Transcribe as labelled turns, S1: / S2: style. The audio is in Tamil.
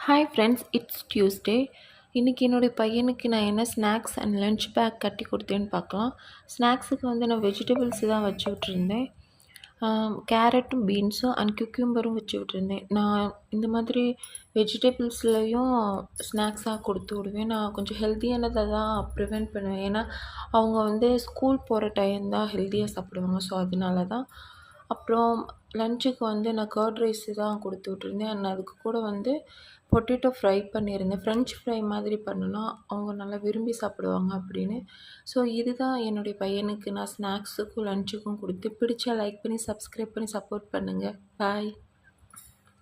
S1: Hi friends, it's Tuesday. இன்றைக்கி என்னுடைய பையனுக்கு நான் என்ன ஸ்நாக்ஸ் அண்ட் லன்ச் பேக் கட்டி கொடுத்தேன்னு பார்க்கலாம். ஸ்நாக்ஸுக்கு நான் வெஜிடபிள்ஸ் தான் வச்சு விட்ருந்தேன். கேரட்டும் பீன்ஸும் அண்ட் குக்யூம்பரும் வச்சு விட்ருந்தேன். நான் இந்த மாதிரி வெஜிடபிள்ஸ்லையும் ஸ்நாக்ஸாக கொடுத்து விடுவேன். நான் கொஞ்சம் ஹெல்த்தியானதை தான் ப்ரிவெண்ட் பண்ணுவேன். ஏன்னா அவங்க ஸ்கூல் போகிற டைம் தான் ஹெல்த்தியாக சாப்பிடுவாங்க. ஸோ அதனால தான். அப்புறம் லன்ச்சுக்கு நான் கர்ட் ரைஸ் தான் கொடுத்து விட்ருந்தேன். அண்ட் அதுக்கு கூட பொட்டேட்டோ ஃப்ரை பண்ணியிருந்தேன். ஃப்ரெஞ்ச் ஃப்ரை மாதிரி பண்ணுனா அவங்க நல்லா விரும்பி சாப்பிடுவாங்க அப்படின்னு. ஸோ இதுதான் என்னுடைய பையனுக்கு நான் ஸ்நாக்ஸுக்கும் லன்ச்சுக்கும் கொடுத்து பிடிச்சா லைக் பண்ணி சப்ஸ்கிரைப் பண்ணி சப்போர்ட் பண்ணுங்கள். பாய்.